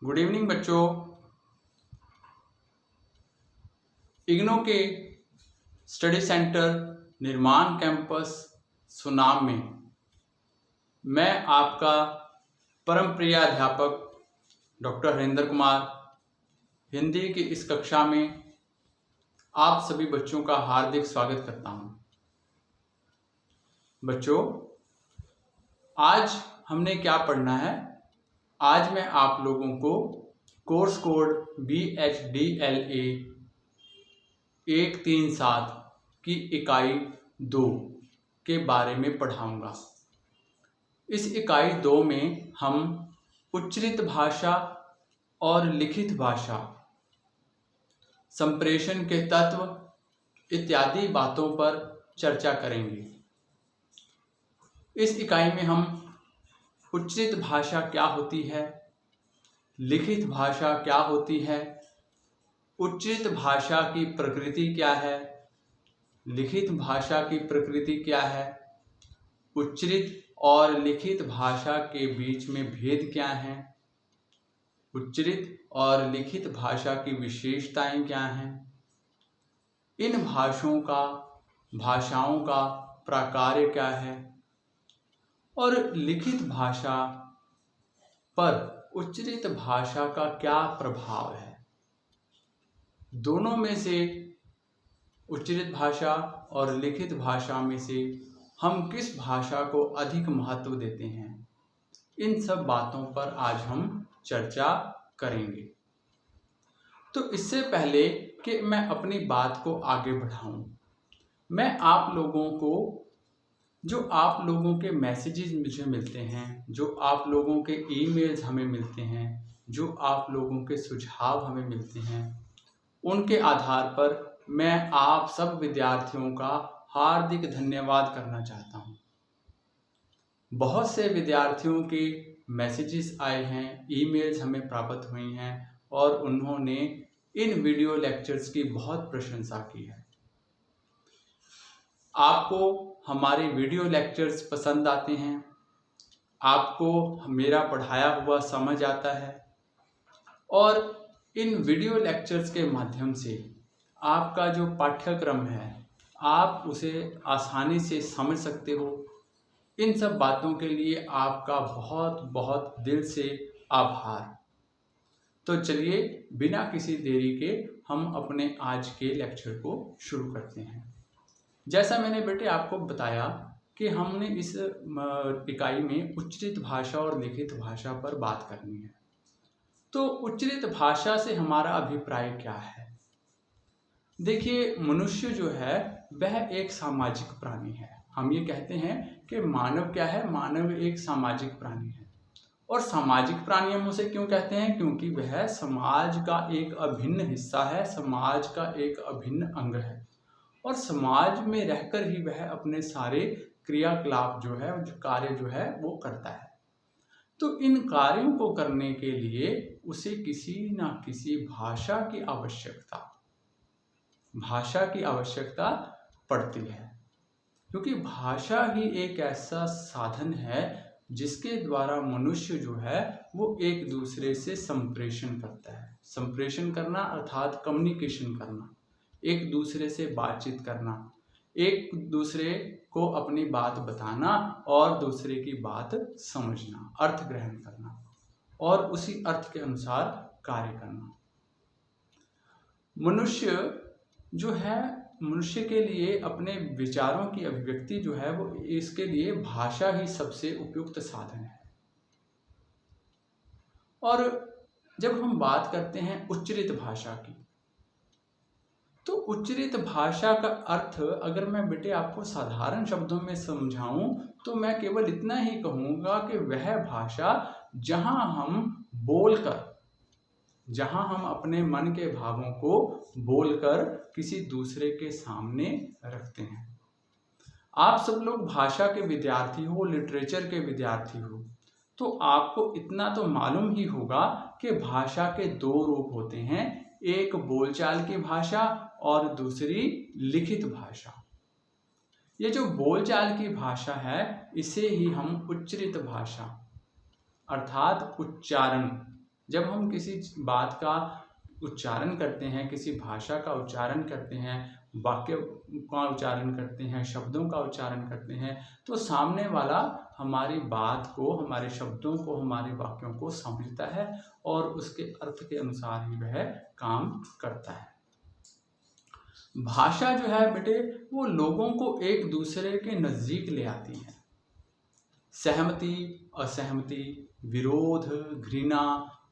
Good evening बच्चों। इग्नो के study centre निर्माण कैंपस सुनाम में मैं आपका परम प्रिय अध्यापक डॉक्टर हरेंद्र कुमार हिंदी की इस कक्षा में आप सभी बच्चों का हार्दिक स्वागत करता हूं। बच्चों, आज हमने क्या पढ़ना है? आज मैं आप लोगों को कोर्स कोड BHDLA 137 की इकाई 2 के बारे में पढ़ाऊंगा। इस इकाई 2 में हम उच्चरित भाषा और लिखित भाषा, संप्रेषण के तत्व इत्यादि बातों पर चर्चा करेंगे। इस इकाई में हम उच्चरित भाषा क्या होती है, लिखित भाषा क्या होती है, उच्चरित भाषा की प्रकृति क्या है, लिखित भाषा की प्रकृति क्या है, उच्चरित और लिखित भाषा के बीच में भेद क्या है, उच्चरित और लिखित भाषा की विशेषताएं क्या हैं, इन भाषाओं का प्रकार क्या है और लिखित भाषा पर उच्चरित भाषा का क्या प्रभाव है। दोनों में से, उच्चरित भाषा और लिखित भाषा में से हम किस भाषा को अधिक महत्व देते हैं, इन सब बातों पर आज हम चर्चा करेंगे। तो इससे पहले कि मैं अपनी बात को आगे बढ़ाऊं, मैं आप लोगों को जो आप लोगों के मैसेजेस मुझे मिलते हैं, जो आप लोगों के ईमेल्स हमें मिलते हैं, जो आप लोगों के सुझाव हमें मिलते हैं, उनके आधार पर मैं आप सब विद्यार्थियों का हार्दिक धन्यवाद करना चाहता हूं। बहुत से विद्यार्थियों के मैसेजेस आए हैं, ईमेल्स हमें प्राप्त हुई हैं और उन्होंने इन वीडियो लेक्चर्स की बहुत प्रशंसा की है। आपको हमारे वीडियो लेक्चर्स पसंद आते हैं, आपको मेरा पढ़ाया हुआ समझ आता है और इन वीडियो लेक्चर्स के माध्यम से आपका जो पाठ्यक्रम है आप उसे आसानी से समझ सकते हो। इन सब बातों के लिए आपका बहुत बहुत दिल से आभार। तो चलिए बिना किसी देरी के हम अपने आज के लेक्चर को शुरू करते हैं। जैसा मैंने बेटे आपको बताया कि हमने इस इकाई में उच्चरित भाषा और लिखित भाषा पर बात करनी है। तो उच्चरित भाषा से हमारा अभिप्राय क्या है? देखिए, मनुष्य जो है वह एक सामाजिक प्राणी है। हम ये कहते हैं कि मानव क्या है? मानव एक सामाजिक प्राणी है। और सामाजिक प्राणी हम उसे क्यों कहते हैं? क्योंकि वह समाज का एक अभिन्न हिस्सा है, समाज का एक अभिन्न अंग है और समाज में रहकर ही वह अपने सारे क्रियाकलाप जो है, जो कार्य जो है वो करता है। तो इन कार्यों को करने के लिए उसे किसी ना किसी भाषा की आवश्यकता पड़ती है, क्योंकि भाषा ही एक ऐसा साधन है जिसके द्वारा मनुष्य जो है वो एक दूसरे से संप्रेषण करता है। संप्रेषण करना अर्थात कम्युनिकेशन करना, एक दूसरे से बातचीत करना, एक दूसरे को अपनी बात बताना और दूसरे की बात समझना, अर्थ ग्रहण करना और उसी अर्थ के अनुसार कार्य करना। मनुष्य जो है, मनुष्य के लिए अपने विचारों की अभिव्यक्ति जो है वो, इसके लिए भाषा ही सबसे उपयुक्त साधन है। और जब हम बात करते हैं उच्चरित भाषा की, तो उच्चरित भाषा का अर्थ अगर मैं बेटे आपको साधारण शब्दों में समझाऊं तो मैं केवल इतना ही कहूँगा कि वह भाषा जहाँ हम अपने मन के भावों को बोलकर किसी दूसरे के सामने रखते हैं। आप सब लोग भाषा के विद्यार्थी हो, लिटरेचर के विद्यार्थी हो, तो आपको इतना तो मालूम ही होगा कि भाषा के दो रूप होते हैं, एक बोलचाल की भाषा और दूसरी लिखित भाषा। ये जो बोलचाल की भाषा है इसे ही हम उच्चरित भाषा अर्थात उच्चारण जब हम किसी बात का उच्चारण करते हैं, किसी भाषा का उच्चारण करते हैं, वाक्य का उच्चारण करते हैं, शब्दों का उच्चारण करते हैं, तो सामने वाला हमारी बात को, हमारे शब्दों को, हमारे वाक्यों को समझता है और उसके अर्थ के अनुसार ही वह काम करता है। भाषा जो है बेटे, वो लोगों को एक दूसरे के नज़दीक ले आती है। सहमति, असहमति, विरोध, घृणा,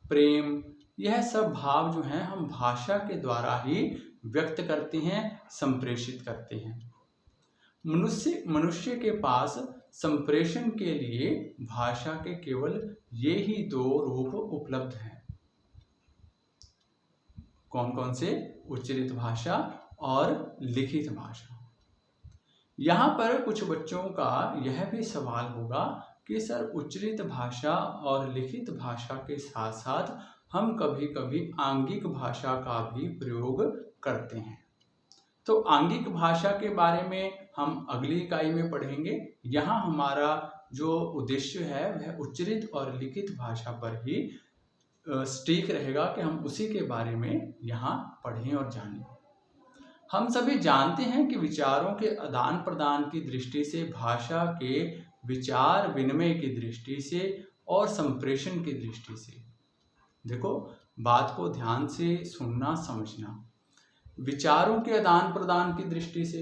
प्रेम, यह सब भाव जो हैं हम भाषा के द्वारा ही व्यक्त करते हैं, संप्रेषित करते हैं। मनुष्य के पास संप्रेषण के लिए भाषा के केवल ये ही दो रूप उपलब्ध हैं। कौन कौन से? उच्चरित भाषा और लिखित भाषा। यहाँ पर कुछ बच्चों का यह भी सवाल होगा कि सर, उच्चरित भाषा और लिखित भाषा के साथ साथ हम कभी कभी आंगिक भाषा का भी प्रयोग करते हैं। तो आंगिक भाषा के बारे में हम अगली इकाई में पढ़ेंगे। यहाँ हमारा जो उद्देश्य है वह उच्चरित और लिखित भाषा पर ही स्टिक रहेगा कि हम उसी के बारे में यहाँ पढ़ें और जानें। हम सभी जानते हैं कि विचारों के आदान प्रदान की दृष्टि से, भाषा के विचार विनिमय की दृष्टि से और संप्रेषण की दृष्टि से, देखो बात को ध्यान से सुनना, समझना। विचारों के आदान प्रदान की दृष्टि से,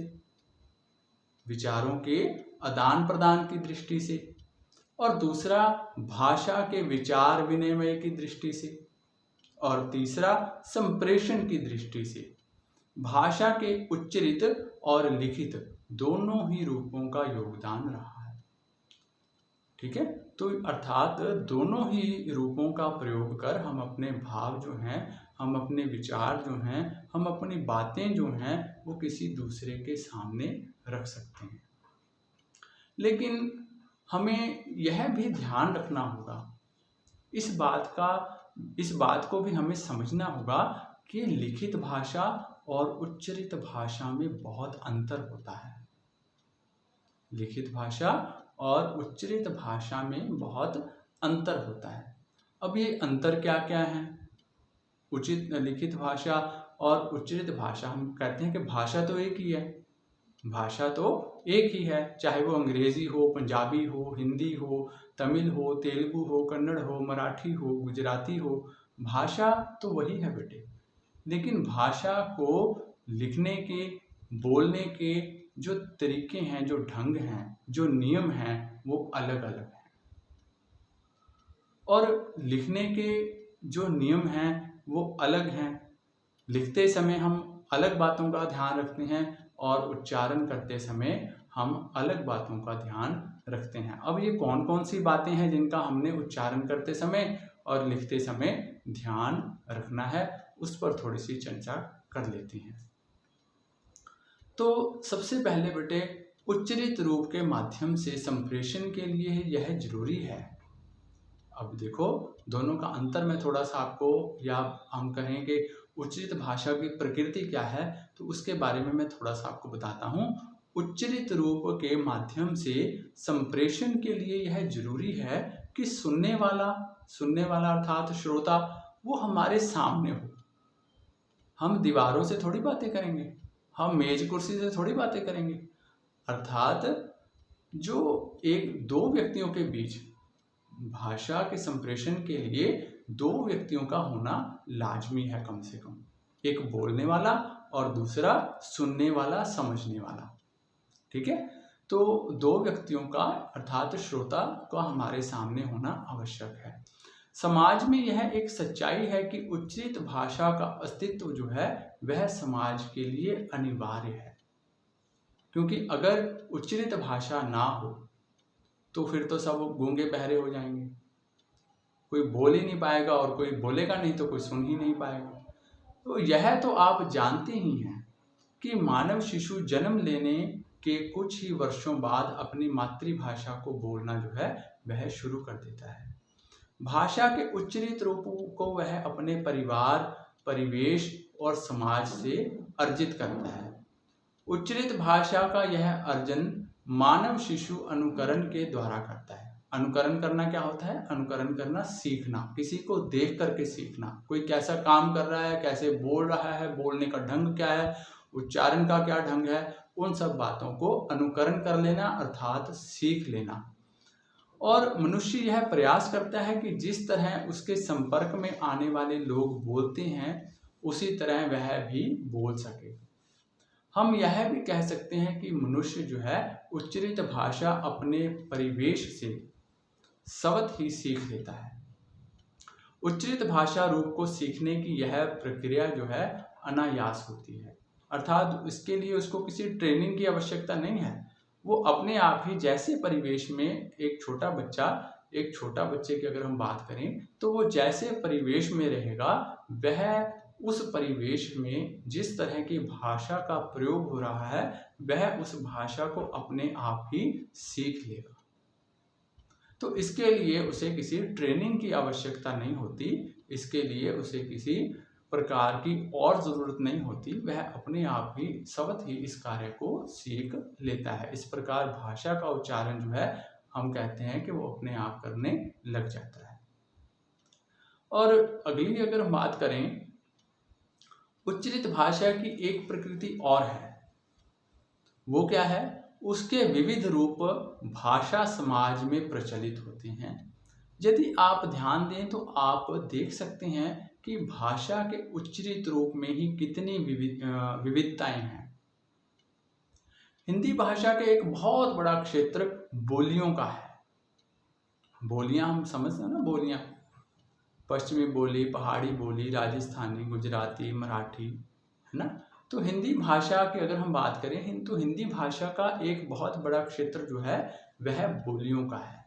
विचारों के आदान प्रदान की दृष्टि से, और दूसरा भाषा के विचार विनिमय की दृष्टि से, और तीसरा संप्रेषण की दृष्टि से। भाषा के उच्चरित और लिखित दोनों ही रूपों का योगदान रहा है। ठीक है, तो अर्थात दोनों ही रूपों का प्रयोग कर हम अपने भाव जो हैं, हम अपने विचार जो हैं, हम अपनी बातें जो हैं वो किसी दूसरे के सामने रख सकते हैं। लेकिन हमें यह भी ध्यान रखना होगा, इस बात को भी हमें समझना होगा कि लिखित भाषा और उच्चरित भाषा में बहुत अंतर होता है। लिखित भाषा और उच्चरित भाषा में बहुत अंतर होता है। अब ये अंतर क्या क्या है? लिखित भाषा और उच्चरित भाषा, हम कहते हैं कि भाषा तो एक ही है, भाषा तो एक ही है, चाहे वो अंग्रेजी हो, पंजाबी हो, हिंदी हो, तमिल हो, तेलुगु हो, कन्नड़ हो, मराठी हो, गुजराती हो, भाषा तो वही है बेटे। लेकिन भाषा को लिखने के, बोलने के जो तरीके हैं, जो ढंग हैं, जो नियम हैं, वो अलग अलग हैं। और लिखने के जो नियम हैं वो अलग हैं। लिखते समय हम अलग बातों का ध्यान रखते हैं और उच्चारण करते समय हम अलग बातों का ध्यान रखते हैं। अब ये कौन कौन सी बातें हैं जिनका हमने उच्चारण करते समय और लिखते समय ध्यान रखना है, उस पर थोड़ी सी चर्चा कर लेते हैं। तो सबसे पहले बेटे, उच्चरित रूप के माध्यम से संप्रेषण के लिए यह जरूरी है। अब देखो, दोनों का अंतर मैं थोड़ा सा आपको, या हम कहें कि उच्चरित भाषा की प्रकृति क्या है, तो उसके बारे में मैं थोड़ा सा आपको बताता हूँ। उच्चरित रूप के माध्यम से संप्रेषण के लिए यह जरूरी है कि सुनने वाला अर्थात श्रोता, वो हमारे सामने हो। हम दीवारों से थोड़ी बातें करेंगे, हम मेज कुर्सी से थोड़ी बातें करेंगे। अर्थात जो एक दो व्यक्तियों के बीच भाषा के संप्रेषण के लिए दो व्यक्तियों का होना लाजमी है, कम से कम एक बोलने वाला और दूसरा सुनने वाला, समझने वाला। ठीक है, तो दो व्यक्तियों का अर्थात श्रोता का हमारे सामने होना आवश्यक है। समाज में यह एक सच्चाई है कि उच्चरित भाषा का अस्तित्व जो है वह समाज के लिए अनिवार्य है, क्योंकि अगर उच्चरित भाषा ना हो तो फिर तो सब गूंगे बहरे हो जाएंगे, कोई बोल ही नहीं पाएगा, और कोई बोलेगा नहीं तो कोई सुन ही नहीं पाएगा। तो यह तो आप जानते ही हैं कि मानव शिशु जन्म लेने के कुछ ही वर्षों बाद अपनी मातृभाषा को बोलना जो है वह शुरू कर देता है। भाषा के उच्चरित रूपों को वह अपने परिवार, परिवेश और समाज से अर्जित करता है। उच्चरित भाषा का यह अर्जन मानव शिशु अनुकरण के द्वारा करता है। अनुकरण करना क्या होता है? अनुकरण करना सीखना, किसी को देख करके सीखना। कोई कैसा काम कर रहा है, कैसे बोल रहा है, बोलने का ढंग क्या है, उच्चारण का क्या ढंग है, उन सब बातों को अनुकरण कर लेना अर्थात सीख लेना। और मनुष्य यह प्रयास करता है कि जिस तरह उसके संपर्क में आने वाले लोग बोलते हैं उसी तरह वह भी बोल सके। हम यह भी कह सकते हैं कि मनुष्य जो है उच्चरित भाषा अपने परिवेश से स्वतः ही सीख लेता है। उच्चरित भाषा रूप को सीखने की यह प्रक्रिया जो है अनायास होती है, अर्थात इसके लिए उसको किसी ट्रेनिंग की आवश्यकता नहीं है। वो अपने आप ही, जैसे परिवेश में एक छोटा बच्चे की अगर हम बात करें तो वो जैसे परिवेश में रहेगा वह उस परिवेश में जिस तरह की भाषा का प्रयोग हो रहा है वह उस भाषा को अपने आप ही सीख लेगा। तो इसके लिए उसे किसी ट्रेनिंग की आवश्यकता नहीं होती, इसके लिए उसे किसी प्रकार की और ज़रूरत नहीं होती, वह अपने आप ही स्वतः ही इस कार्य को सीख लेता है। इस प्रकार भाषा का उच्चारण जो है हम कहते हैं कि वो अपने आप करने लग जाता है। और अगली अगर हम बात करें, उच्चरित भाषा की एक प्रकृति और है, वो क्या है? उसके विविध रूप भाषा समाज में प्रचलित होते हैं। यदि आप ध्यान दें तो आप देख सकते हैं कि भाषा के उच्चरित रूप में ही कितनी विविधताएं हैं। हिंदी भाषा का एक बहुत बड़ा क्षेत्र बोलियों का है। बोलियां हम समझते हैं ना, बोलियां पश्चिमी बोली, पहाड़ी बोली, राजस्थानी, गुजराती, मराठी, है ना। तो हिंदी भाषा की अगर हम बात करें तो हिंदी भाषा का एक बहुत बड़ा क्षेत्र जो है वह बोलियों का है।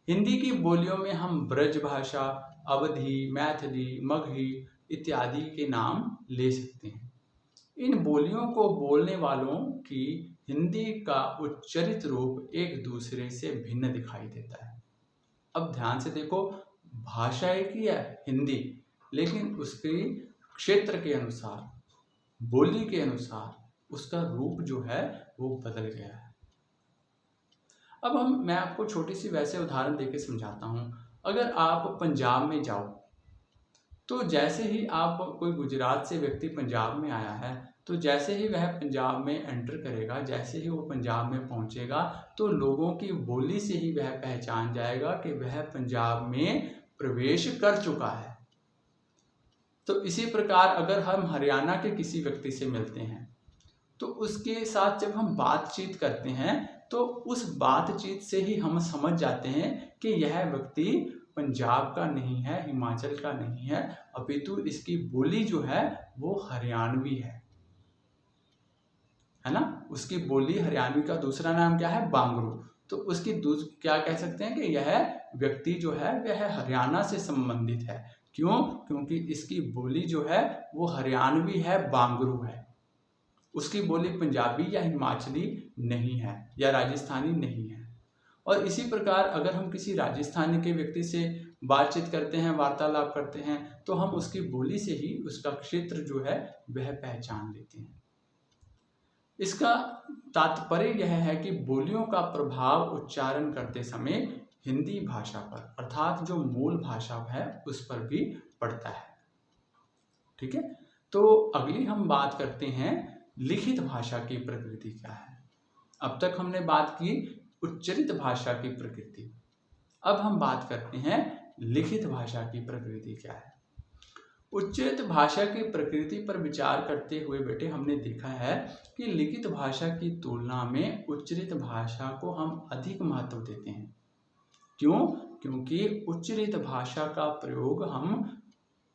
हिंदी की बोलियों में हम ब्रज भाषा, अवधी, मैथिली, मगही इत्यादि के नाम ले सकते हैं। इन बोलियों को बोलने वालों की हिंदी का उच्चरित रूप एक दूसरे से भिन्न दिखाई देता है। अब ध्यान से देखो, भाषा एक ही है हिंदी, लेकिन उसके क्षेत्र के अनुसार, बोली के अनुसार उसका रूप जो है वो बदल गया है। अब मैं आपको छोटी सी वैसे उदाहरण देके समझाता हूँ। अगर आप पंजाब में जाओ तो जैसे ही आप, कोई गुजरात से व्यक्ति पंजाब में आया है तो जैसे ही वह पंजाब में एंटर करेगा, जैसे ही वो पंजाब में पहुंचेगा तो लोगों की बोली से ही वह पहचान जाएगा कि वह पंजाब में प्रवेश कर चुका है। तो इसी प्रकार अगर हम हरियाणा के किसी व्यक्ति से मिलते हैं तो उसके साथ जब हम बातचीत करते हैं तो उस बातचीत से ही हम समझ जाते हैं कि यह व्यक्ति पंजाब का नहीं है, हिमाचल का नहीं है, अपितु इसकी बोली जो है वो हरियाणवी है ना। उसकी बोली हरियाणवी का दूसरा नाम क्या है? बांगरू। तो उसकी क्या कह सकते हैं कि यह व्यक्ति जो है वह हरियाणा से संबंधित है। क्यों? क्योंकि इसकी बोली जो है वो हरियाणवी है, बांगरू है। उसकी बोली पंजाबी या हिमाचली नहीं है या राजस्थानी नहीं है। और इसी प्रकार अगर हम किसी राजस्थानी के व्यक्ति से बातचीत करते हैं, वार्तालाप करते हैं, तो हम उसकी बोली से ही उसका क्षेत्र जो है वह पहचान लेते हैं। इसका तात्पर्य यह है कि बोलियों का प्रभाव उच्चारण करते समय हिंदी भाषा पर, अर्थात जो मूल भाषा है उस पर भी पड़ता है। ठीक है, तो अगली हम बात करते हैं लिखित भाषा की प्रकृति क्या है। अब तक हमने बात की उच्चरित भाषा की प्रकृति, अब हम बात करते हैं लिखित भाषा की प्रकृति क्या है। उच्चरित भाषा की प्रकृति पर विचार करते हुए बेटे हमने देखा है कि लिखित भाषा की तुलना में उच्चरित भाषा को हम अधिक महत्व देते हैं। क्यों? क्योंकि उच्चरित भाषा का प्रयोग हम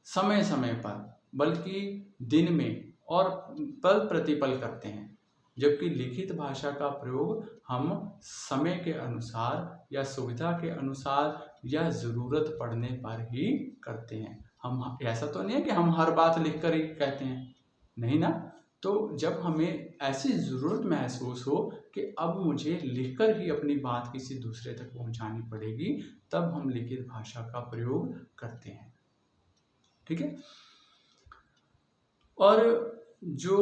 समय समय पर, बल्कि दिन में और पल प्रतिपल करते हैं, जबकि लिखित भाषा का प्रयोग हम समय के अनुसार या सुविधा के अनुसार या ज़रूरत पड़ने पर ही करते हैं। हम, ऐसा तो नहीं है कि हम हर बात लिख कर ही कहते हैं, नहीं ना। तो जब हमें ऐसी ज़रूरत महसूस हो कि अब मुझे लिखकर ही अपनी बात किसी दूसरे तक पहुंचानी पड़ेगी, तब हम लिखित भाषा का प्रयोग करते हैं। ठीक है, और जो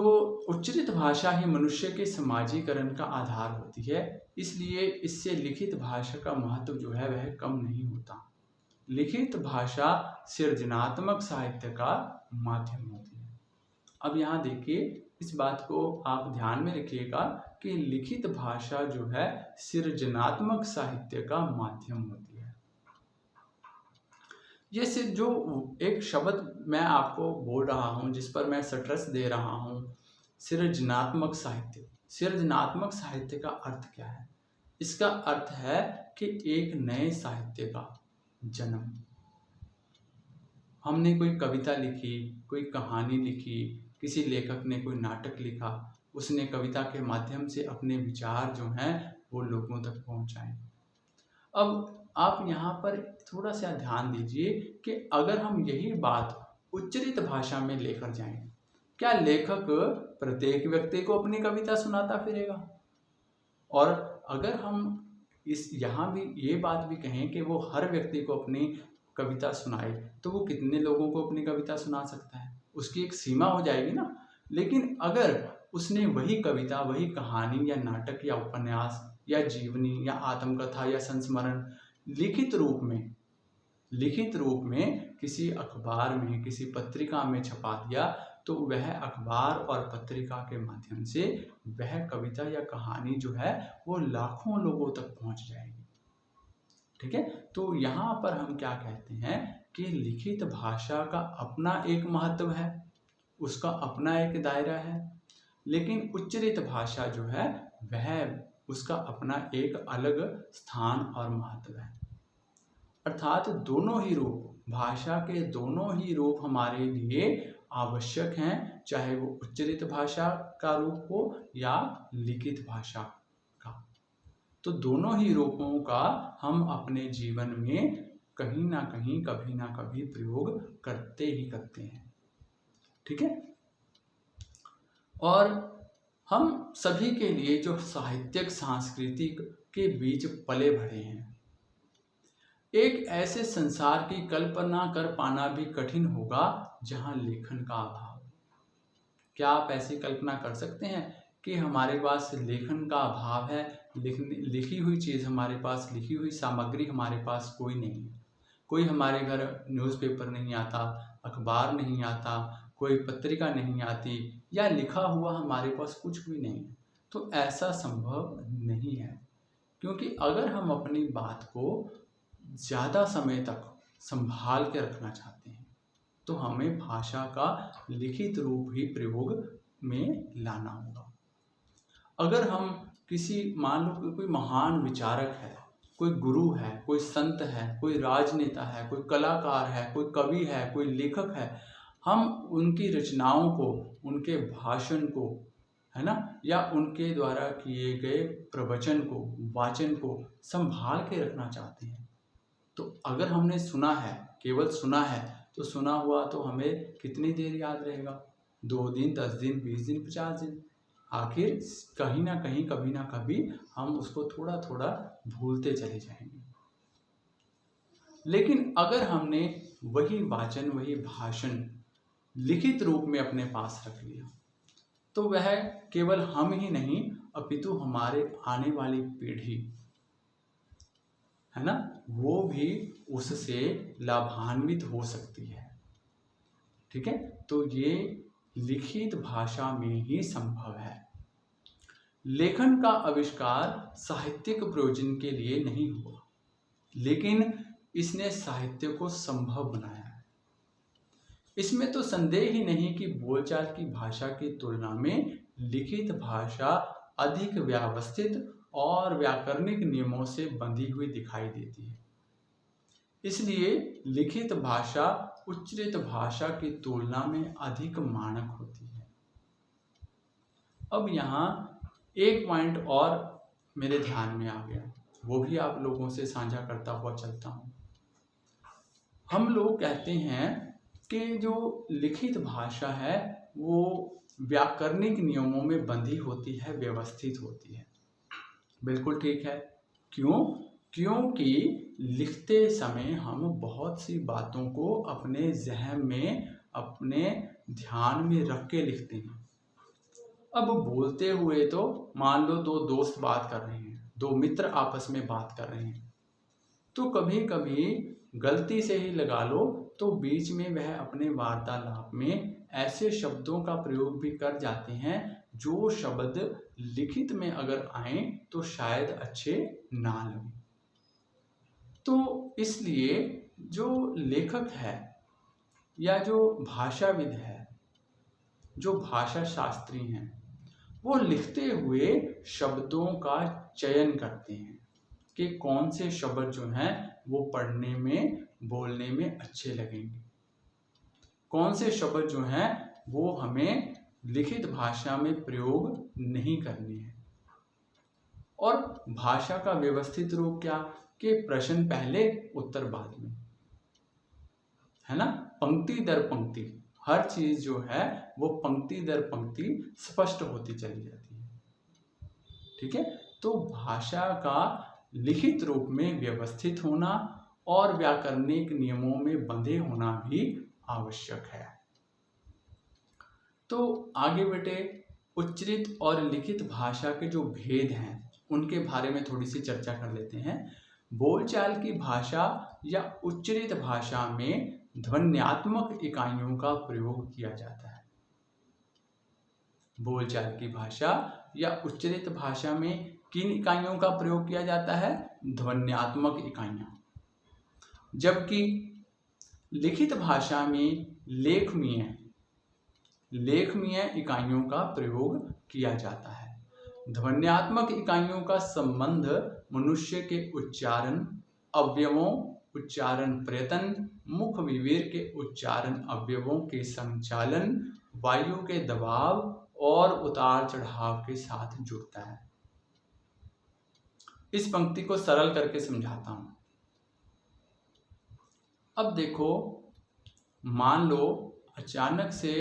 उच्चरित भाषा ही मनुष्य के समाजीकरण का आधार होती है, इसलिए इससे लिखित भाषा का महत्व जो है वह कम नहीं होता। लिखित भाषा सृजनात्मक साहित्य का माध्यम होती है। अब यहाँ देखिए, इस बात को आप ध्यान में रखिएगा कि लिखित भाषा जो है सृजनात्मक साहित्य का माध्यम होती है। ये सिर्फ जो एक शब्द मैं आपको बोल रहा हूँ, जिस पर मैं स्ट्रेस दे रहा हूँ, सृजनात्मक साहित्य। सृजनात्मक साहित्य का अर्थ क्या है? इसका अर्थ है कि एक नए साहित्य का जन्म। हमने कोई कविता लिखी, कोई कहानी लिखी, किसी लेखक ने कोई नाटक लिखा, उसने कविता के माध्यम से अपने विचार जो हैं वो लोगों तक पहुंचाए। अब आप यहाँ पर थोड़ा सा ध्यान दीजिए कि अगर हम यही बात उच्चरित भाषा में लेकर जाएं, क्या लेखक प्रत्येक व्यक्ति को अपनी कविता सुनाता फिरेगा? और अगर हम यहाँ भी ये बात भी कहें कि वो हर व्यक्ति को अपनी कविता सुनाए, तो वो कितने लोगों को अपनी कविता सुना सकता है? उसकी एक सीमा हो जाएगी ना। लेकिन अगर उसने वही कविता, वही कहानी या नाटक या उपन्यास या जीवनी या आत्मकथा या संस्मरण लिखित रूप में किसी अखबार में, किसी पत्रिका में छपा दिया, तो वह अखबार और पत्रिका के माध्यम से वह कविता या कहानी जो है वो लाखों लोगों तक पहुंच जाएगी। ठीक है, तो यहाँ पर हम क्या कहते हैं कि लिखित भाषा का अपना एक महत्व है, उसका अपना एक दायरा है, लेकिन उच्चरित भाषा जो है वह उसका अपना एक अलग स्थान और महत्व है। अर्थात दोनों ही रूप, भाषा के दोनों ही रूप हमारे लिए आवश्यक हैं, चाहे वो उच्चरित भाषा का रूप हो या लिखित भाषा का। तो दोनों ही रूपों का हम अपने जीवन में कहीं ना कहीं, कभी ना कभी प्रयोग करते ही करते हैं। ठीक है, और हम सभी के लिए जो साहित्यिक सांस्कृतिक के बीच पले बढ़े हैं, एक ऐसे संसार की कल्पना कर पाना भी कठिन होगा जहां लेखन का अभाव। क्या आप ऐसी कल्पना कर सकते हैं कि हमारे पास लेखन का अभाव है? लिखी हुई चीज़ हमारे पास, लिखी हुई सामग्री हमारे पास कोई नहीं है। कोई हमारे घर न्यूज़पेपर नहीं आता, अखबार नहीं आता, कोई पत्रिका नहीं आती, या लिखा हुआ हमारे पास कुछ भी नहीं है। तो ऐसा संभव नहीं है, क्योंकि अगर हम अपनी बात को ज़्यादा समय तक संभाल के रखना चाहते हैं तो हमें भाषा का लिखित रूप ही प्रयोग में लाना होगा। अगर हम किसी, मान लो कोई महान विचारक है, कोई गुरु है, कोई संत है, कोई राजनेता है, कोई कलाकार है, कोई कवि है, कोई लेखक है, हम उनकी रचनाओं को, उनके भाषण को, है ना, या उनके द्वारा किए गए प्रवचन को, वाचन को संभाल के रखना चाहते हैं। तो अगर हमने सुना है, केवल सुना है, तो सुना हुआ तो हमें कितनी देर याद रहेगा? 2 दिन, 10 दिन, 20 दिन, 50 दिन। आखिर कहीं ना कहीं, कभी ना कभी हम उसको थोड़ा थोड़ा भूलते चले जाएंगे। लेकिन अगर हमने वही वाचन, वही भाषण लिखित रूप में अपने पास रख लिया, तो वह केवल हम ही नहीं, अपितु हमारे आने वाली पीढ़ी, है ना, वो भी उससे लाभान्वित हो सकती है। ठीक है, तो ये लिखित भाषा में ही संभव है। लेखन का आविष्कार साहित्यिक प्रयोजन के लिए नहीं हुआ, लेकिन इसने साहित्य को संभव बनाया है। इसमें तो संदेह ही नहीं कि बोलचाल की भाषा की तुलना में लिखित भाषा अधिक व्यवस्थित और व्याकरणिक नियमों से बंधी हुई दिखाई देती है। इसलिए लिखित भाषा उच्चरित भाषा की तुलना में अधिक मानक होती है। अब यहाँ एक पॉइंट और मेरे ध्यान में आ गया, वो भी आप लोगों से साझा करता हुआ चलता हूँ। हम लोग कहते हैं कि जो लिखित भाषा है वो व्याकरणिक नियमों में बंधी होती है, व्यवस्थित होती है। बिल्कुल ठीक है। क्यों? क्योंकि लिखते समय हम बहुत सी बातों को अपने ज़हन में, अपने ध्यान में रख के लिखते हैं। अब बोलते हुए तो मान लो दो दोस्त बात कर रहे हैं, दो मित्र आपस में बात कर रहे हैं, तो कभी कभी गलती से ही लगा लो तो बीच में वह अपने वार्तालाप में ऐसे शब्दों का प्रयोग भी कर जाते हैं जो शब्द लिखित में अगर आए तो शायद अच्छे ना लगे। तो इसलिए जो लेखक है या जो भाषाविद है, जो भाषा शास्त्री हैं, वो लिखते हुए शब्दों का चयन करते हैं कि कौन से शब्द जो हैं वो पढ़ने में बोलने में अच्छे लगेंगे, कौन से शब्द जो हैं वो हमें लिखित भाषा में प्रयोग नहीं करने हैं। और भाषा का व्यवस्थित रूप क्या कि प्रश्न पहले उत्तर बाद में, है ना, पंक्ति दर पंक्ति, हर चीज जो है वो पंक्ति दर पंक्ति स्पष्ट होती चली जाती है। ठीक है, तो भाषा का लिखित रूप में व्यवस्थित होना और व्याकरणिक नियमों में बंधे होना भी आवश्यक है। तो आगे बेटे उच्चरित और लिखित भाषा के जो भेद हैं उनके बारे में थोड़ी सी चर्चा कर लेते हैं। बोलचाल की भाषा या उच्चरित भाषा में ध्वन्यात्मक इकाइयों का प्रयोग किया जाता है। बोलचाल की भाषा या उच्चरित भाषा में किन इकाइयों का प्रयोग किया जाता है? ध्वन्यात्मक इकाइयां। जबकि लिखित भाषा में लेखमीय इकाइयों का प्रयोग किया जाता है। ध्वन्यात्मक इकाइयों का संबंध मनुष्य के उच्चारण अवयवों, उच्चारण प्रयत्न, मुख विवेर के उच्चारण अवयवों के संचालन, वायु के दबाव और उतार चढ़ाव के साथ जुड़ता है। इस पंक्ति को सरल करके समझाता हूं। अब देखो, मान लो अचानक से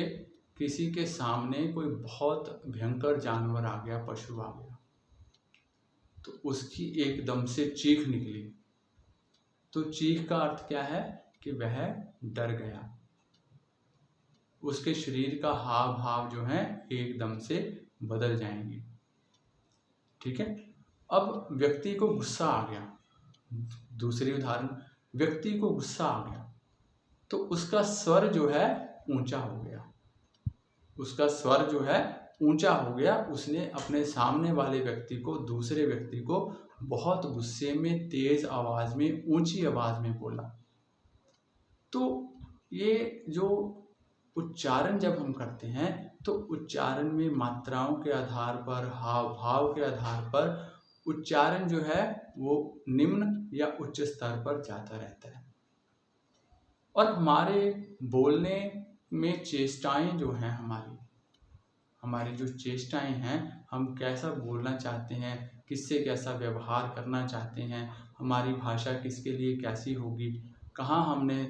किसी के सामने कोई बहुत भयंकर जानवर आ गया, पशु आ गया, तो उसकी एकदम से चीख निकली। तो चीख का अर्थ क्या है कि वह डर गया, उसके शरीर का हाव भाव जो है एकदम से बदल जाएंगे। ठीक है, अब व्यक्ति को गुस्सा आ गया, दूसरी उदाहरण, व्यक्ति को गुस्सा आ गया तो उसका स्वर जो है ऊंचा हो गया, उसका स्वर जो है ऊंचा हो गया। उसने अपने सामने वाले व्यक्ति को, दूसरे व्यक्ति को बहुत गुस्से में तेज आवाज में, ऊंची आवाज में बोला। तो ये जो उच्चारण जब हम करते हैं तो उच्चारण में मात्राओं के आधार पर, हाव भाव के आधार पर उच्चारण जो है वो निम्न या उच्च स्तर पर जाता रहता है। और हमारे बोलने में चेष्टाएं जो हैं, हमारी जो चेष्टाएं हैं, हम कैसा बोलना चाहते हैं, किससे कैसा व्यवहार करना चाहते हैं, हमारी भाषा किसके लिए कैसी होगी, कहाँ हमने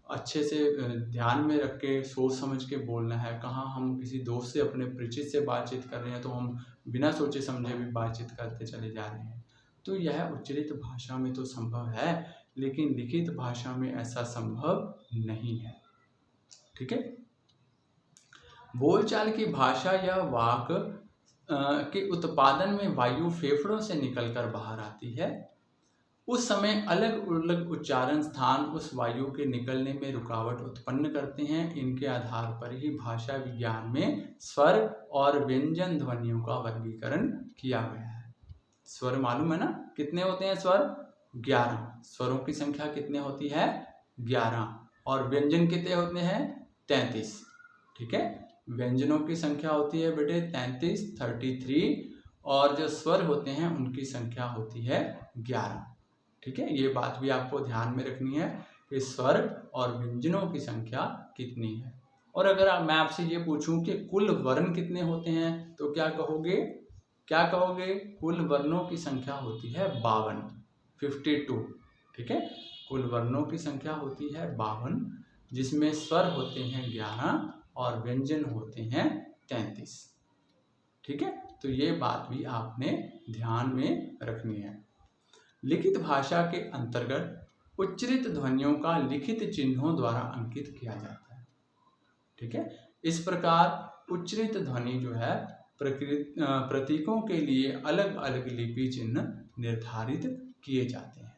अच्छे से ध्यान में रख के सोच समझ के बोलना है, कहाँ हम किसी दोस्त से, अपने परिचित से बातचीत कर रहे हैं तो हम बिना सोचे समझे भी बातचीत करते चले जा रहे हैं। तो यह उच्चरित भाषा में तो संभव है, लेकिन लिखित भाषा में ऐसा संभव नहीं है। ठीक है, बोलचाल की भाषा या वाक के उत्पादन में वायु फेफड़ों से निकलकर बाहर आती है। उस समय अलग अलग उच्चारण स्थान उस वायु के निकलने में रुकावट उत्पन्न करते हैं। इनके आधार पर ही भाषा विज्ञान में स्वर और व्यंजन ध्वनियों का वर्गीकरण किया गया है। स्वर मालूम है ना, कितने होते हैं स्वर? 11। स्वरों की संख्या कितने होती है? 11। और व्यंजन कितने होते हैं? 33। ठीक है, व्यंजनों की संख्या होती है बेटे 33, और जो स्वर होते हैं उनकी संख्या होती है 11। ठीक है, ये बात भी आपको ध्यान में रखनी है कि स्वर और व्यंजनों की संख्या कितनी है। और अगर मैं आपसे ये पूछूं कि कुल वर्ण कितने होते हैं तो क्या कहोगे? कुल वर्णों की संख्या होती है 52। ठीक है, कुल वर्णों की संख्या होती है 52, जिसमें स्वर होते हैं 11 और व्यंजन होते हैं 33। ठीक है, तो ये बात भी आपने ध्यान में रखनी है। लिखित भाषा के अंतर्गत उच्चरित ध्वनियों का लिखित चिन्हों द्वारा अंकित किया जाता है। ठीक है, इस प्रकार उच्चरित ध्वनि जो है प्रतीकों के लिए अलग अलग लिपि चिन्ह निर्धारित किए जाते हैं।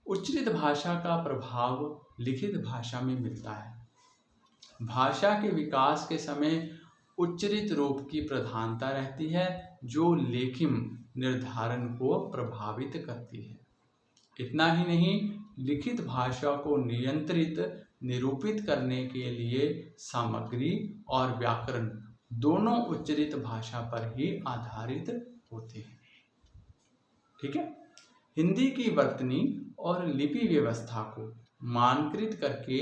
उच्चरित भाषा का प्रभाव लिखित भाषा में मिलता है। भाषा के विकास के समय उच्चरित रूप की प्रधानता रहती है, जो लेखिम निर्धारण को प्रभावित करती है। इतना ही नहीं, लिखित भाषा को निरूपित करने के लिए सामग्री और व्याकरण दोनों उच्चरित भाषा पर ही आधारित होते हैं। ठीक है। हिंदी की वर्तनी और लिपि व्यवस्था को मानकृत करके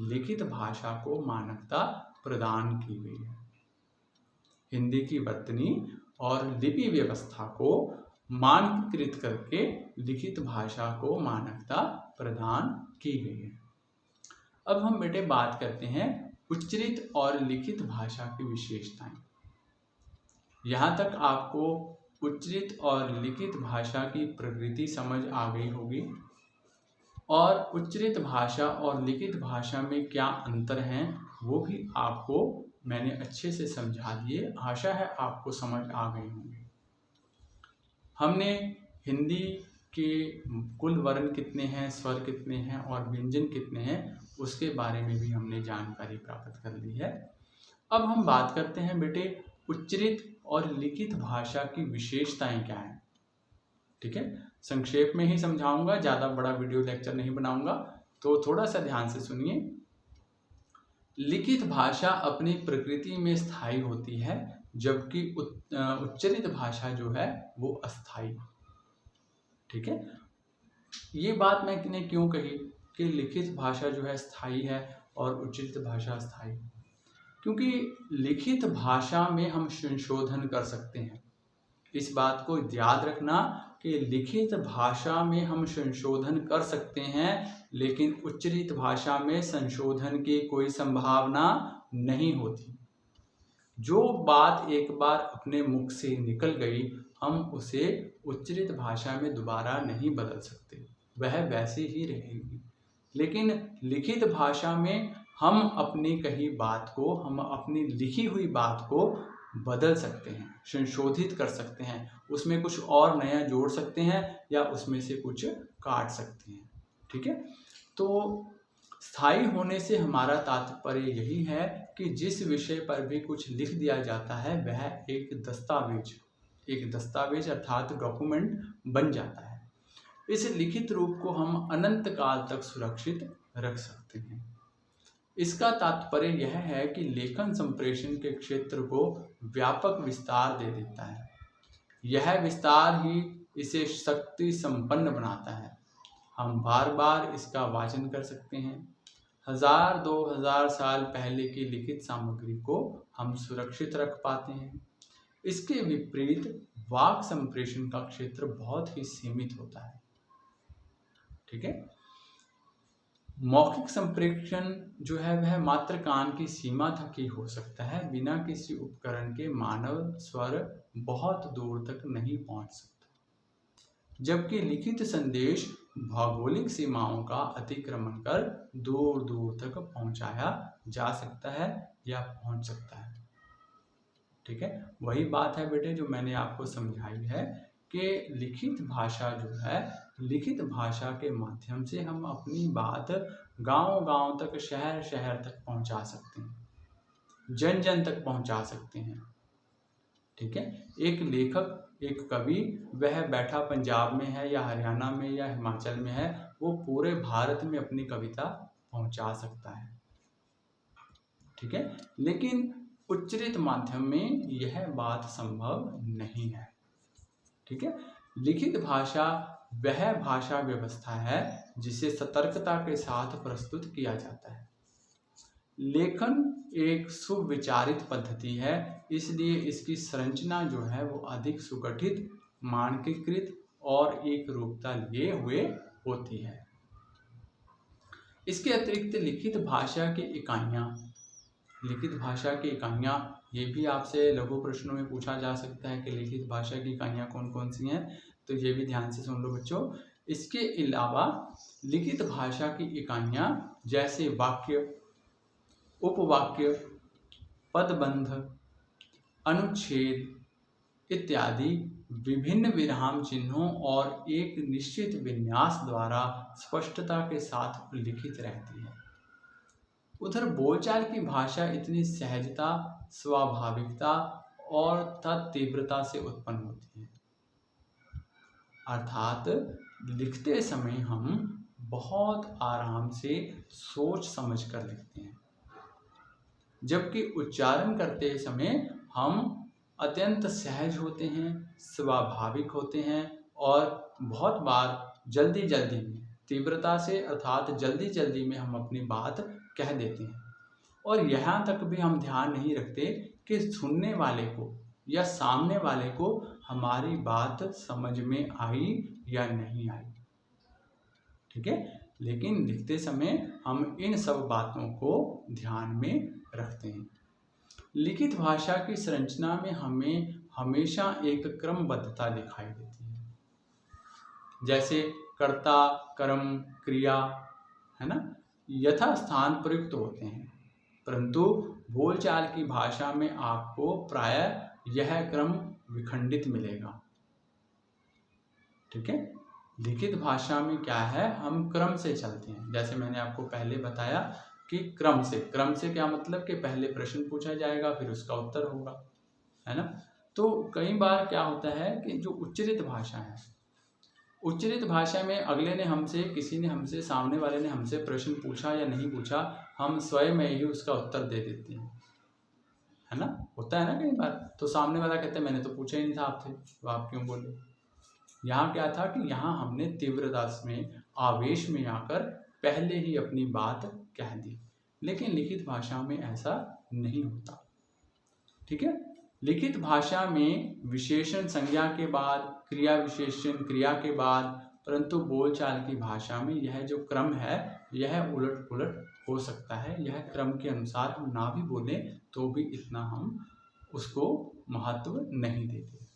लिखित भाषा को मानकता प्रदान की गई है। हिंदी की वर्तनी और लिपि व्यवस्था को मानकृत करके लिखित भाषा को मानकता प्रदान की गई है। अब हम बेटे बात करते हैं उच्चरित और लिखित भाषा की विशेषताएं। यहाँ तक आपको उच्चरित और लिखित भाषा की प्रकृति समझ आ गई होगी, और उच्चरित भाषा और लिखित भाषा में क्या अंतर हैं वो भी आपको मैंने अच्छे से समझा दिए। आशा है आपको समझ आ गई होंगी। हमने हिंदी के कुल वर्ण कितने हैं, स्वर कितने हैं और व्यंजन कितने हैं, उसके बारे में भी हमने जानकारी प्राप्त कर ली है। अब हम बात करते हैं बेटे उच्चरित और लिखित भाषा की विशेषताएं क्या हैं। ठीक है, संक्षेप में ही समझाऊंगा, ज़्यादा बड़ा वीडियो लेक्चर नहीं बनाऊंगा, तो थोड़ा सा ध्यान से सुनिए। लिखित भाषा अपनी प्रकृति में स्थायी होती है, जबकि उच्चरित भाषा जो है वो अस्थायी। ठीक है, ये बात मैंने क्यों कही कि लिखित भाषा जो है स्थायी है और उच्चरित भाषा अस्थायी? क्योंकि लिखित भाषा में हम संशोधन कर सकते हैं। इस बात को याद रखना कि लिखित भाषा में हम संशोधन कर सकते हैं, लेकिन उच्चरित भाषा में संशोधन की कोई संभावना नहीं होती। जो बात एक बार अपने मुख से निकल गई, हम उसे उच्चरित भाषा में दोबारा नहीं बदल सकते, वह वैसे ही रहेगी। लेकिन लिखित भाषा में हम अपनी कही बात को, हम अपनी लिखी हुई बात को बदल सकते हैं, संशोधित कर सकते हैं, उसमें कुछ और नया जोड़ सकते हैं या उसमें से कुछ काट सकते हैं। ठीक है, तो स्थायी होने से हमारा तात्पर्य यही है कि जिस विषय पर भी कुछ लिख दिया जाता है वह एक दस्तावेज अर्थात डॉक्यूमेंट बन जाता है। इस लिखित रूप को हम अनंत काल तक सुरक्षित रख सकते हैं। इसका तात्पर्य यह है कि लेखन संप्रेषण के क्षेत्र को व्यापक विस्तार दे देता है। यह विस्तार ही इसे शक्ति संपन्न बनाता है। हम बार बार इसका वाचन कर सकते हैं। 1000-2000 साल पहले की लिखित सामग्री को हम सुरक्षित रख पाते हैं। इसके विपरीत वाक संप्रेषण का क्षेत्र बहुत ही सीमित होता है। ठीक है, मौखिक संप्रेषण जो है वह मात्र कान की सीमा तक ही हो सकता है। बिना किसी उपकरण के मानव स्वर बहुत दूर तक नहीं पहुंच सकता, जबकि लिखित संदेश भौगोलिक सीमाओं का अतिक्रमण कर दूर दूर तक पहुंचाया जा सकता है या पहुंच सकता है। ठीक है, वही बात है बेटे जो मैंने आपको समझाई है कि लिखित भाषा जो है, लिखित भाषा के माध्यम से हम अपनी बात गांव-गांव तक, शहर-शहर तक पहुंचा सकते हैं, जन-जन तक पहुंचा सकते हैं। ठीक है, एक लेखक, एक कवि, वह बैठा पंजाब में है या हरियाणा में या हिमाचल में है, वो पूरे भारत में अपनी कविता पहुंचा सकता है। ठीक है, लेकिन उच्चरित माध्यम में यह बात संभव नहीं है। ठीक है, लिखित भाषा वह भाषा व्यवस्था है जिसे सतर्कता के साथ प्रस्तुत किया जाता है। लेखन एक सुविचारित पद्धति है, इसलिए इसकी संरचना जो है वो अधिक सुगठित, मानकीकृत और एक रूपता लिए हुए होती है। इसके अतिरिक्त लिखित भाषा की इकाइयाँ ये भी आपसे लघु प्रश्नों में पूछा जा सकता है कि लिखित भाषा की इकाइयाँ कौन कौन सी हैं, तो ये भी ध्यान से सुन लो बच्चों। इसके अलावा लिखित भाषा की इकाइयाँ जैसे वाक्य, उपवाक्य, पदबंध, अनुच्छेद इत्यादि विभिन्न विराम चिन्हों और एक निश्चित विन्यास द्वारा स्पष्टता के साथ लिखित रहती है। उधर बोलचाल की भाषा इतनी सहजता, स्वाभाविकता और तीव्रता से उत्पन्न होती है, अर्थात लिखते समय हम बहुत आराम से सोच समझ कर लिखते हैं, जबकि उच्चारण करते समय हम अत्यंत सहज होते हैं, स्वाभाविक होते हैं और बहुत बार जल्दी जल्दी में, तीव्रता से अर्थात जल्दी जल्दी में हम अपनी बात कह देते हैं। और यहाँ तक भी हम ध्यान नहीं रखते कि सुनने वाले को या सामने वाले को हमारी बात समझ में आई या नहीं आई। ठीक है, लेकिन लिखते समय हम इन सब बातों को ध्यान में रखते हैं। लिखित भाषा की संरचना में हमें हमेशा एक क्रमबद्धता दिखाई देती है, जैसे कर्ता, कर्म, क्रिया, है ना, यथास्थान प्रयुक्त होते हैं, परंतु बोलचाल की भाषा में आपको प्रायः यह क्रम विखंडित मिलेगा। ठीक है, लिखित भाषा में क्या है, हम क्रम से चलते हैं। जैसे मैंने आपको पहले बताया कि क्रम से क्या मतलब कि पहले प्रश्न पूछा जाएगा, फिर उसका उत्तर होगा, है ना। तो कई बार क्या होता है कि जो उच्चरित भाषा है, उच्चरित भाषा में अगले ने हमसे, किसी ने हमसे, सामने वाले ने हमसे प्रश्न पूछा या नहीं पूछा, हम स्वयं में ही उसका उत्तर दे देते हैं, है ना। होता है ना कई बार। तो सामने वाला कहते हैं मैंने तो पूछा ही नहीं था आपसे, तो आप क्यों बोले। यहाँ क्या था कि यहाँ हमने तीव्रता में, आवेश में आकर पहले ही अपनी बात कह दी, लेकिन लिखित भाषा में ऐसा नहीं होता। ठीक है, लिखित भाषा में विशेषण संज्ञा के बाद, क्रिया विशेषण क्रिया के बाद, परंतु बोलचाल की भाषा में यह जो क्रम है यह उलट पुलट हो सकता है। यह क्रम के अनुसार हम ना भी बोलें तो भी इतना हम उसको महत्व नहीं देते।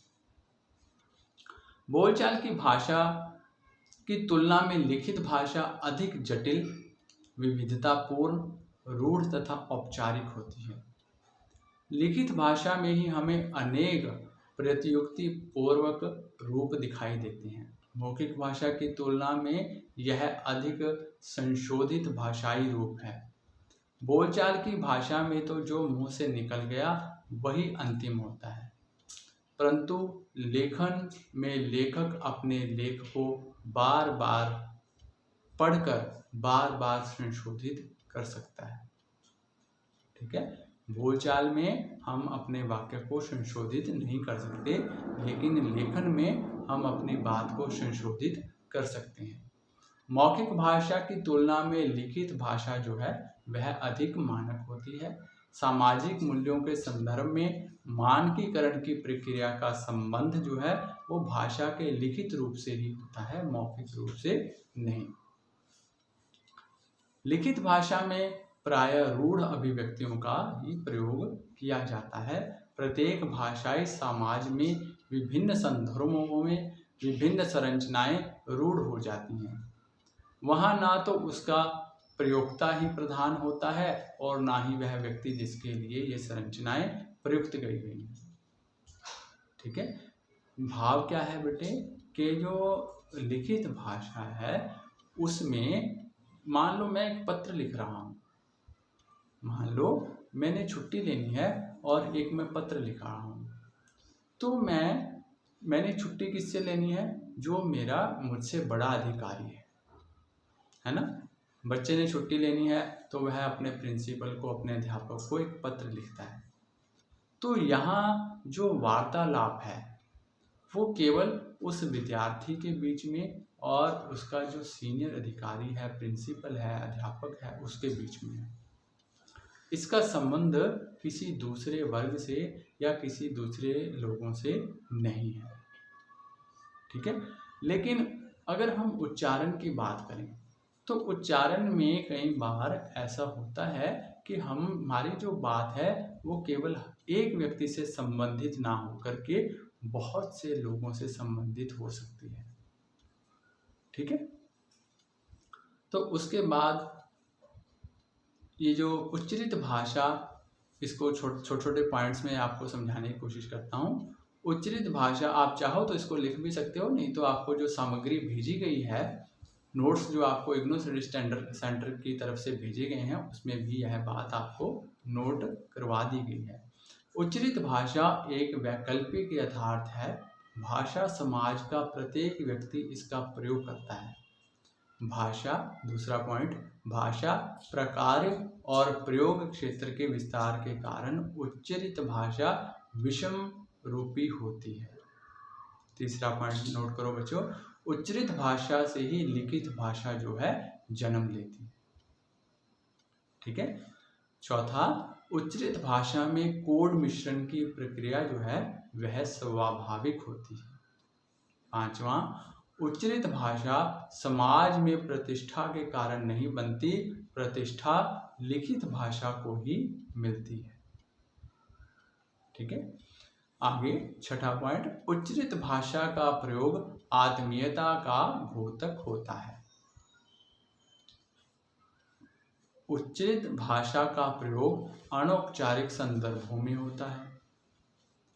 बोलचाल की भाषा की तुलना में लिखित भाषा अधिक जटिल, विविधतापूर्ण, रूढ़ तथा औपचारिक होती है। लिखित भाषा में ही हमें अनेक प्रत्युक्ति पूर्वक रूप दिखाई देते हैं। मौखिक भाषा की तुलना में यह अधिक संशोधित भाषाई रूप है। बोलचाल की भाषा में तो जो मुंह से निकल गया वही अंतिम होता है, परंतु लेखन में लेखक अपने लेख को बार बार पढ़कर बार बार संशोधित कर सकता है। ठीक है, बोलचाल में हम अपने वाक्य को संशोधित नहीं कर सकते, लेकिन लेखन में हम अपनी बात को संशोधित कर सकते हैं। मौखिक भाषा की तुलना में लिखित भाषा जो है वह अधिक मानक होती है। सामाजिक मूल्यों के संदर्भ में मानकीकरण की प्रक्रिया का संबंध जो है वो भाषा के लिखित रूप से ही होता है, मौखिक रूप से नहीं। लिखित भाषा में प्रायः रूढ़ अभिव्यक्तियों का ही प्रयोग किया जाता है। प्रत्येक भाषाई समाज में विभिन्न संदर्भों में विभिन्न संरचनाएं रूढ़ हो जाती हैं। वहाँ ना तो उसका प्रयोक्ता ही प्रधान होता है और ना ही वह व्यक्ति जिसके लिए ये संरचनाएं प्रयुक्त करी गई हैं। ठीक है, भाव क्या है बेटे कि जो लिखित भाषा है उसमें मान लो मैं एक पत्र लिख रहा हूँ, मान लो मैंने छुट्टी लेनी है और एक मैं पत्र लिख रहा हूँ, तो मैंने छुट्टी किससे लेनी है, जो मेरा मुझसे बड़ा अधिकारी है ना। बच्चे ने छुट्टी लेनी है तो वह अपने प्रिंसिपल को, अपने अध्यापक को एक पत्र लिखता है। तो यहाँ जो वार्तालाप है वो केवल उस विद्यार्थी के बीच में और उसका जो सीनियर अधिकारी है, प्रिंसिपल है, अध्यापक है, उसके बीच में है। इसका संबंध किसी दूसरे वर्ग से या किसी दूसरे लोगों से नहीं है। ठीक है, लेकिन अगर हम उच्चारण की बात करें तो उच्चारण में कई बार ऐसा होता है कि हमारी जो बात है वो केवल एक व्यक्ति से संबंधित ना होकर के बहुत से लोगों से संबंधित हो सकती है। ठीक है, तो उसके बाद ये जो उच्चरित भाषा इसको छोटे छोटे पॉइंट्स में आपको समझाने की कोशिश करता हूँ। उच्चरित भाषा, आप चाहो तो इसको लिख भी सकते हो, नहीं तो आपको जो सामग्री भेजी गई है, नोट्स जो आपको इग्नू स्टडी सेंटर की तरफ से भेजे गए हैं, उसमें भी यह बात आपको नोट करवा दी गई है। उच्चरित भाषा एक वैकल्पिक यथार्थ है। भाषा समाज का प्रत्येक व्यक्ति इसका प्रयोग करता है। भाषा, दूसरा पॉइंट, भाषा प्रकार और प्रयोग क्षेत्र के विस्तार के कारण उच्चरित भाषा विषम रूपी होती है। तीसरा पॉइंट नोट करो बच्चों, उच्चरित भाषा से ही लिखित भाषा जो है जन्म लेती है। ठीक है। चौथा, उच्चरित भाषा में कोड मिश्रण की प्रक्रिया जो है वह स्वाभाविक होती है। पांचवा, उच्चरित भाषा समाज में प्रतिष्ठा के कारण नहीं बनती, प्रतिष्ठा लिखित भाषा को ही मिलती है। ठीक है। आगे छठा पॉइंट, उच्चरित भाषा का प्रयोग आत्मीयता का द्योतक होता है। उच्चरित भाषा का प्रयोग अनौपचारिक संदर्भों में होता है।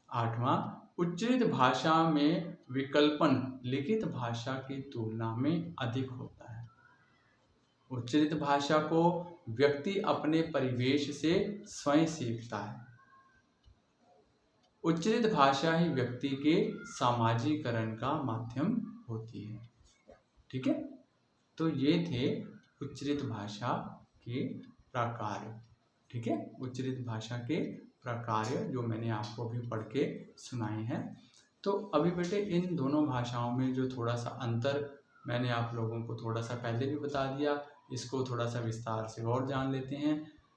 आठवां, उच्चरित भाषा में विकल्पन लिखित भाषा की तुलना में अधिक होता है। उच्चरित भाषा को व्यक्ति अपने परिवेश से स्वयं सीखता है। उच्चरित भाषा ही व्यक्ति के सामाजिकरण का माध्यम होती है। ठीक है। तो ये थे उच्चरित भाषा के प्रकार। ठीक है, उच्चरित भाषा के प्रकार जो मैंने आपको अभी पढ़ के सुनाए हैं। तो अभी बेटे इन दोनों भाषाओं में जो थोड़ा सा अंतर मैंने आप लोगों को थोड़ा सा पहले भी बता दिया, इसको थोड़ा सा विस्तार से और जान लेते हैं।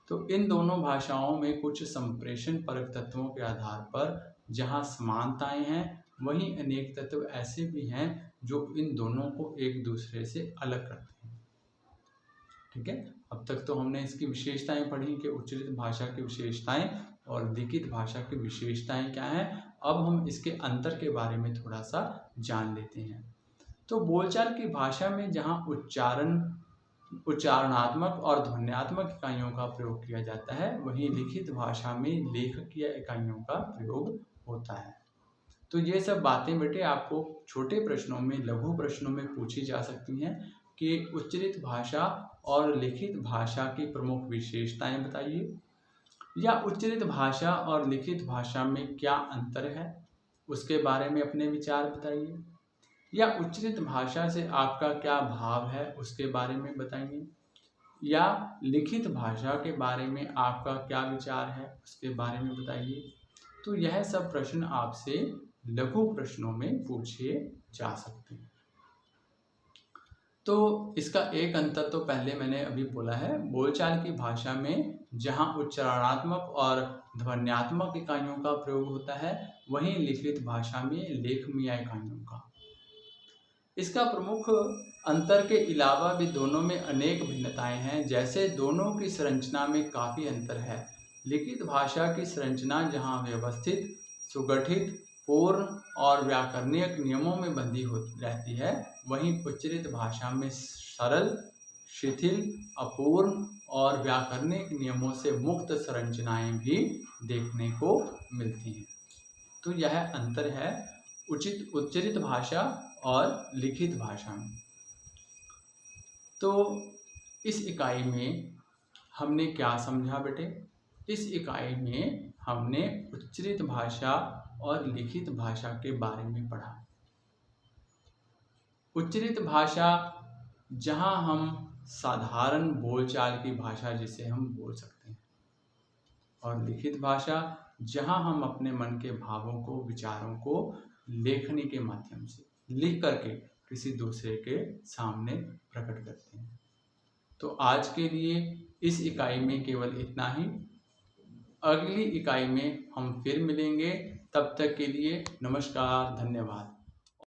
तो इन दोनों भाषाओं में कुछ संप्रेषण परक तत्वों के आधार पर जहाँ समानताएं हैं, वहीं अनेक तत्व ऐसे भी हैं जो इन दोनों को एक दूसरे से अलग करते हैं। ठीक है। अब तक तो हमने इसकी विशेषताएं पढ़ी कि उच्चरित भाषा की विशेषताएं और लिखित भाषा की विशेषताएं क्या हैं। अब हम इसके अंतर के बारे में थोड़ा सा जान लेते हैं। तो बोलचाल की भाषा में जहाँ उच्चारणात्मक और ध्वन्यात्मक इकाइयों का प्रयोग किया जाता है, वहीं लिखित भाषा में लेखकीय इकाइयों का प्रयोग होता है। तो ये सब बातें बेटे आपको छोटे प्रश्नों में, लघु प्रश्नों में पूछी जा सकती हैं कि उच्चरित भाषा और लिखित भाषा की प्रमुख विशेषताएं बताइए, या उच्चरित भाषा और लिखित भाषा में क्या अंतर है उसके बारे में अपने विचार बताइए, या उच्चरित भाषा से आपका क्या भाव है उसके बारे में बताइए, या लिखित भाषा के बारे में आपका क्या विचार है उसके बारे में बताइए। तो यह सब प्रश्न आपसे लघु प्रश्नों में पूछे जा सकते हैं। तो इसका एक अंतर तो पहले मैंने अभी बोला है, बोलचाल की भाषा में जहां उच्चारणात्मक और ध्वन्यात्मक इकाइयों का प्रयोग होता है, वहीं लिखित भाषा में लेखमीय इकाइयों का। इसका प्रमुख अंतर के अलावा भी दोनों में अनेक भिन्नताएं हैं। जैसे दोनों की संरचना में काफ़ी अंतर है। लिखित भाषा की संरचना जहां व्यवस्थित, सुगठित, पूर्ण और व्याकरणिक नियमों में बंधी होती रहती है, वहीं उच्चरित भाषा में सरल, शिथिल, अपूर्ण और व्याकरणिक नियमों से मुक्त संरचनाएं भी देखने को मिलती हैं। तो यह अंतर है उच्चरित भाषा और लिखित भाषा में। तो इस इकाई में हमने क्या समझा बेटे? इस इकाई में हमने उच्चरित भाषा और लिखित भाषा के बारे में पढ़ा। उच्चरित भाषा जहां हम साधारण बोलचाल की भाषा जिसे हम बोल सकते हैं, और लिखित भाषा जहां हम अपने मन के भावों को, विचारों को लेखनी के माध्यम से लिख करके किसी दूसरे के सामने प्रकट करते हैं। तो आज के लिए इस इकाई में केवल इतना ही। अगली इकाई में हम फिर मिलेंगे। तब तक के लिए नमस्कार, धन्यवाद।